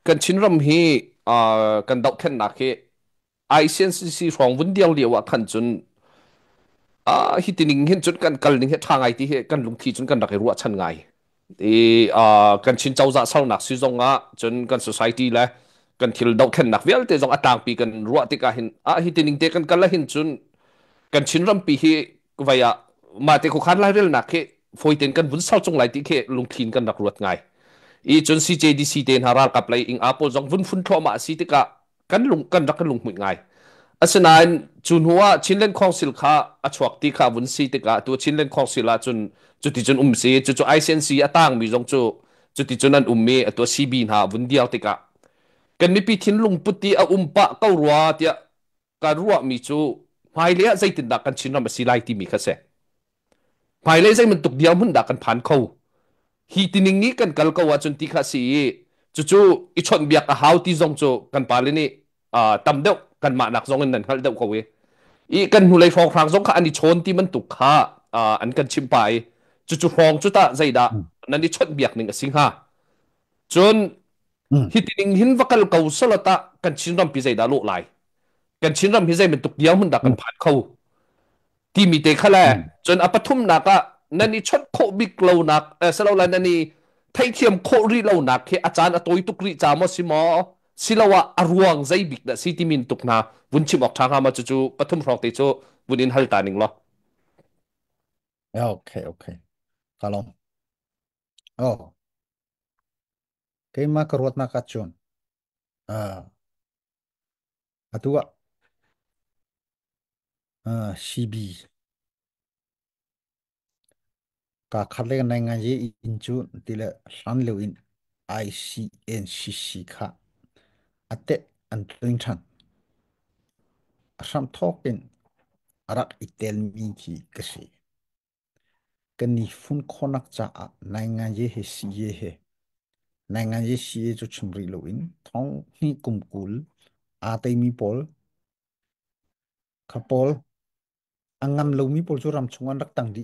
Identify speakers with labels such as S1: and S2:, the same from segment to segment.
S1: กันชินรำฮีกันดอกเทนนักเฮไอเซนซีฟองวุ่นเดียวเดียวว่าขันจุนฮิตินิงเห็นจุนกันกัลนิงเฮทางไอที่เฮกันลุงทีจุนกันดักเฮรัวชันไงกันชินเจ้าจะเศร้าหนักซิจงจุนกัน society และกันทิลดอกเทนนักเวลเตจงอัตางปีกันรัวติกาหินฮิตินิงเตกันกันละหินจุนกันชินรำปีเฮวายมาเตคุขันไล่เรื่องนักเฮฟอยเต็นกันวุ่นเศร้าจงไลที่เฮลุงทีนกันดักรัวไง จน CJDC เดนฮารากับเลยอิง Apple จงวุ่นฟุ้นทั่วมาสิติกะกันลุงกันรักกันลุงหุ่นไงอาศัยจุนหัวชินเลนคองสิลคาอชวกติกาวุ่นสิติกะตัวชินเลนคองสิลาจุนจุดที่จุนสีจุดไอเซนซีอตั้งมีจงจุดที่จุนนั้นมีตัวซีบีนหาวุ่นเดียวติกะกันมีปีทินลุงปุติอาปะเก้ารัวเดียการรัวมีจูภายเลี้ยใจติดดักกันชินรำสิไลที่มีกระแสภายเลี้ยใจมันตกเดียวมันดักกันผ่านเขา hi tiningi kan kalka wa chun ti kha si chu chu i chon biak a how ti zong chu kan palini tam deuh kan ma nak zong nan hal deuh ko we i kan hulai phong rang zong kha ani chon ti man tu kha an kan chim pai chu chu phong chu ta zaida nani chon biak ning sing ha chun hi tining hin vakal kau salata kan chinram pi zaida lo lai kan chinram hi zai man tuk diam hun da kan phat khau ti mi te khala chun apathum na ka nani chot kho big lo nak salo la nani thai thiam kho ri lo nak ke achan atoi tukri chamo simo silawa arwang zai big da city min tukna bun chim ok thanga ma chu chu pathum rok te chu bunin hal ta ning lo
S2: Okay, okay. Kalau oh, kay makarwat na kachon. Atua CB ka khale na nga ye inchu tila san lewin ICNCC kha ate antuin than asam thokin arak itel mi ki kasi kani fun khonak cha na nga ye he si ye he na nga ye si ye chu chumri lewin thong ni kumkul atay mi pol kapol angam lo mi pol chu ram chungan rak tang di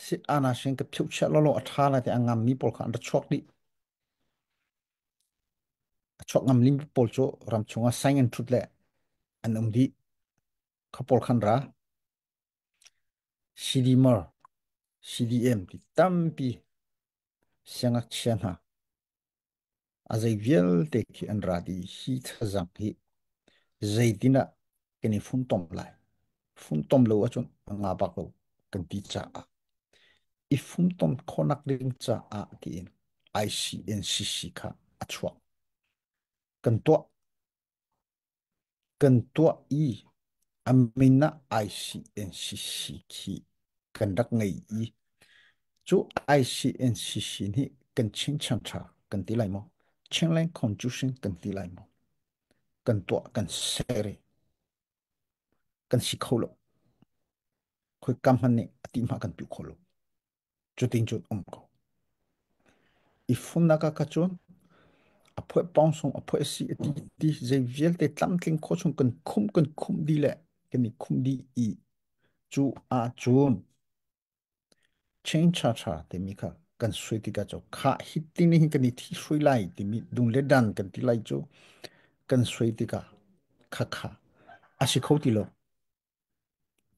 S2: si ana sing ka phiu cha lo athala te angam mi pol khan da chok di chok ngam lim pol chu ram chunga sang en thut le anum di kapol khan ra CDMR CDM di tampi siangak chian ha azai viel te ki an ra di hi thazang hi zaidina keni fun tom lo achon nga ba ko kan ti cha a I fun tom khonak ding cha a ki in ICNCC kha achwa kan to I amina ICNCC ki kan dak ngai I chu ICNCC ni kan chin chan tha kan ti lai mo chen lai constitution kan ti lai mo kan to kan sere kan si kholo khoi kam han ne ati ma kan pi kholo chu ting chu ko I fun na ka chon apoi ponsong apoi si ati ti ze viel te tam tling kho chung kan khum di le kan ni khum di I chu a chun chen cha cha te mi kha kan sui ti ka cho kha hit ti ni kan ni thi sui lai ti mi dung le dan kan ti lai cho kan sui ti ka kha kha a si khau ti lo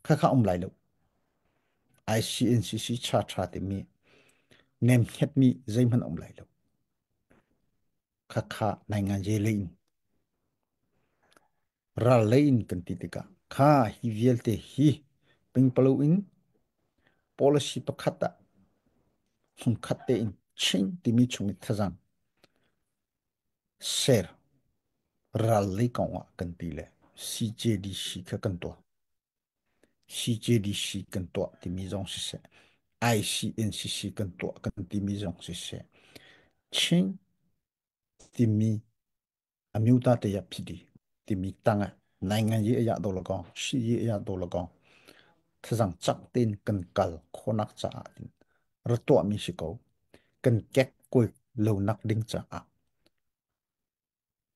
S2: kha kha lai lo ICNCC cha cha te mi nem het mi zai man lai lo kha kha nai nga je lein ra lein kan ti ti ka kha hi viel te hi ping palo in policy pakhata hun khatte in ching ti mi chung thazan ser rally ka wa kan ti le CJDC ka kan to CJDC kan to ti mi zong se ICNCC kan to kan ti mi zong se ching ti mi amiuta te ya pidi ti mi tanga nangan ye ya do lo ko si ye ya do lo ko thazang chak tin kan kal khonak cha tin ra to mi si ko kan kek koi lo nak ding cha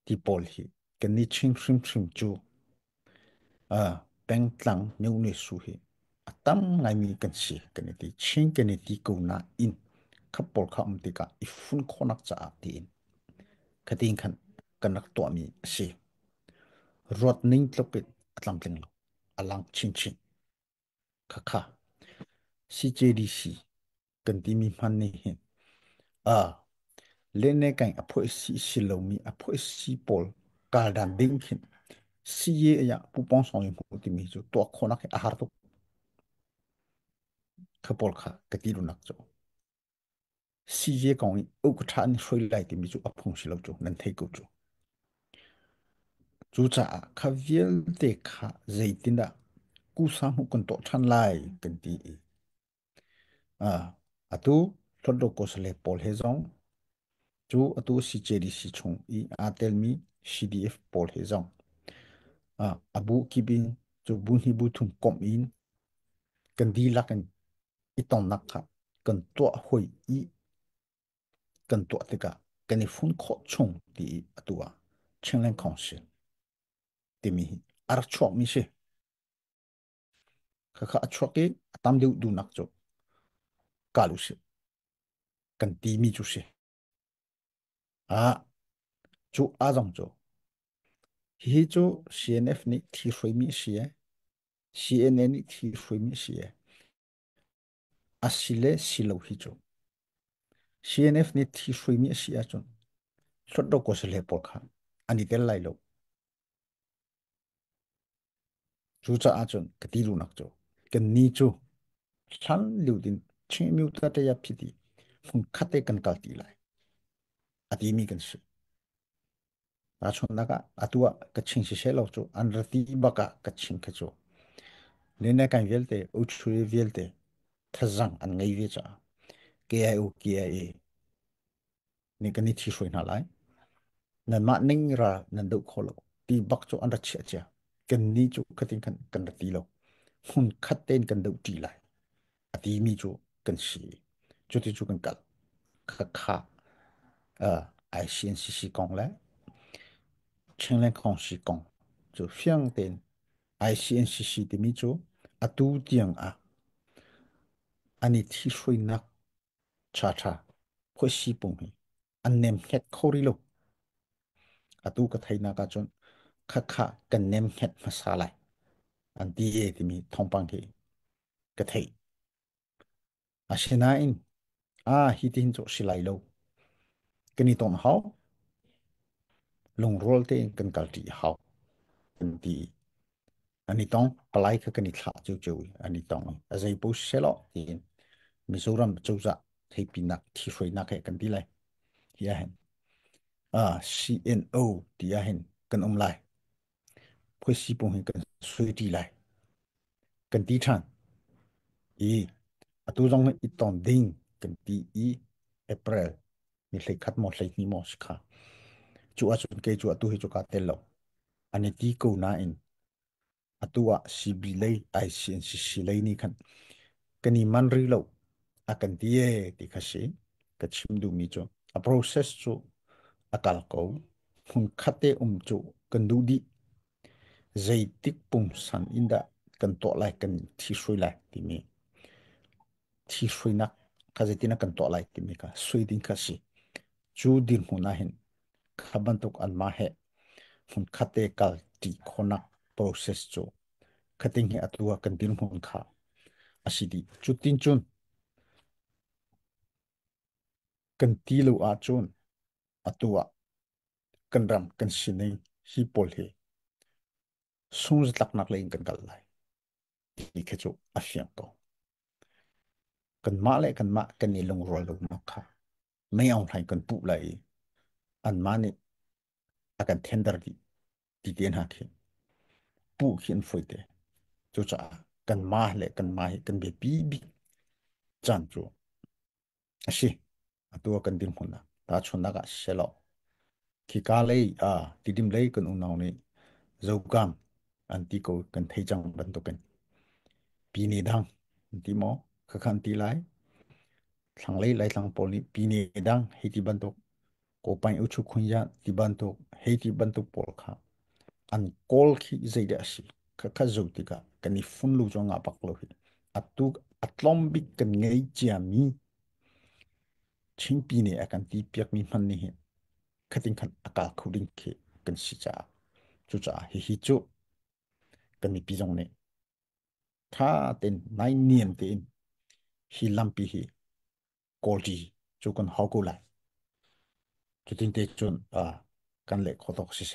S2: ti pol hi kan ni ching shrim chu peng tlang meu ne su hi atam ngai mi kan si kan ti ching kan ti ko na in ขับปอลข้ามติกะอีฟุนคนนักจ่าตีนคดีขันกันนักตัวมีเสียรถนิ่งตลปิดอัตลังเปล่งอลังชินชินค่ะค่ะ CJDC กันที่มีมันนี่เห็นเล่นในการอภัยสิสิลมีอภัยสิปอลการดันดิ้งหินซีเอียผู้ปองสองยมุติมีจุตัวคนนักอาหารตุกขบปค่ะกติรุนักจูซีเจกองอุกทานช่วยไล่ติมีจุอพงศิลจูนันเทกุจูจูจ่าขวิลเตค่ะใจตินดากูสามุกันโตทันไล่กันทีอ่าอะตูทดดกสเลปอลเฮซองจูอะตูซีเจดีซีชงอีอาเตลมี CDF ปอลเฮซองabu kibin chu bun hi bu thum kom in kan di la kan i ton nak kha kan to hoi i kan to te ka kan i fun kho chung ti atua chenglen khong se ti mi ar chok mi se kha kha chok ke tam de du nak cho ka lu se kan ti mi chu se a chu a jong cho hi chu CNF ni thi hroi mi se CNN ni thi hroi mi se asile silo hi chu CNF ni thi hroi mi se a chon chot do ko se le por kha ani tel lai lo chu cha a chon ka ti lu nak cho ken ni chu chan liu din chi miu ta te ya phi ti phun khate kan kal ti lai ati mi kan se a chon na ka atua ka ching se se lo chu an ra ti ba ka ching ka chu ne na kan vel te u chu vel te thazang an ngai ve cha KIO KIA ni kan ni thi soi na lai nan ma ning ra nan do kholo ti bak chu an ra che cha ken ni chu khatin kan ra ti lo phun khaten kan do ti lai ati mi chu kan si chu ti chu kan kal kha kha ICNCC 講咧，青年抗事講就相對 ICNCC 的咪做啊都點啊，อันนี้ที่ช่วยนักชาชาเพื่อชีปุ่งให้อันเนมเฮ็ดเข้าริโลอะตูก็ไทยนักจนค่าค่ากันเนมเฮ็ดมาซาไลอันที่เอที่มีทองปังที่ก็ไทยอาเชนาอินฮิตินโจสิไลโลกันนี่ตอนเขาลงโรลเตงกันกัลตีเขากันที่ อันนี้ต้องปลายก็กันอีกขาจู่ๆอันนี้ต้องอะไรบุษเสลอที่มิโซรัมจู่จะที่ปีนักที่ช่วยนักให้กันดีเลยที่เห็นCNO ที่เห็นกันไลเพื่อสิบงให้กันช่วยดีเลยกันดีทันอีอะตัวจงอีตอนดิ้งกันดีApril มีเลยคัดหมดเลยนี่หมดสิค่ะจู่อาจุนเกจู่อาตัวให้จู่กัดเตลโลอันนี้ที่กูน่าอิน atua sibilay ICNCC lay ni kan kani manri lo akan tie ti kasi kachim du mi cho a process cho akal ko hun khate cho kan du di zai tik pum san inda kan to lai kan thi sui lai ti mi thi sui nak ka zetina kan to lai ti mi ka sui din kasi chu din huna hin khaban tok an ma he hun khate kal ti khonak process cho khating he atua kan din hun kha asidi chutin chun kan tilu a chun atua kan ram kan sinei hi pol he sung tak nak lein kan kal lai ti khechu afiam to kan ma kan ni long rol lo ma kha mai ang thai kan pu lai an ma ni akan tender di den ha khi pu hin foi te chu cha kan ma le kan ma hi kan be pi bi chan chu ashi atua kan din huna ta chuna ga selo ki ka lei tidim lei kan unaw ni zogam anti ko kan thei chang ban to kan pi ni dang anti mo kha khan ti lai thang lei lai thang pol ni pi ni dang hei ti ban to ko pai u chu khun ya ti ban to hei ti ban to pol kha an kol khi zai da si kha kha zo ti ka kan ni fun lu jo nga pak lo hi atu atlom bik kan ngei chia mi ชิงปีนี่อาการที่เปียกมีมันนี่คดิ้งขันอากาศคูดิ้งเคกันสิจ้าจุจ้าฮิจุกันมีปีจงเนี่ยถ้าเต็นไม่เนียมเต็นฮิลัมปีฮิกอลจีจุกันฮอกกูไลจุดที่เตจุนกันเล็กขอตกสิเส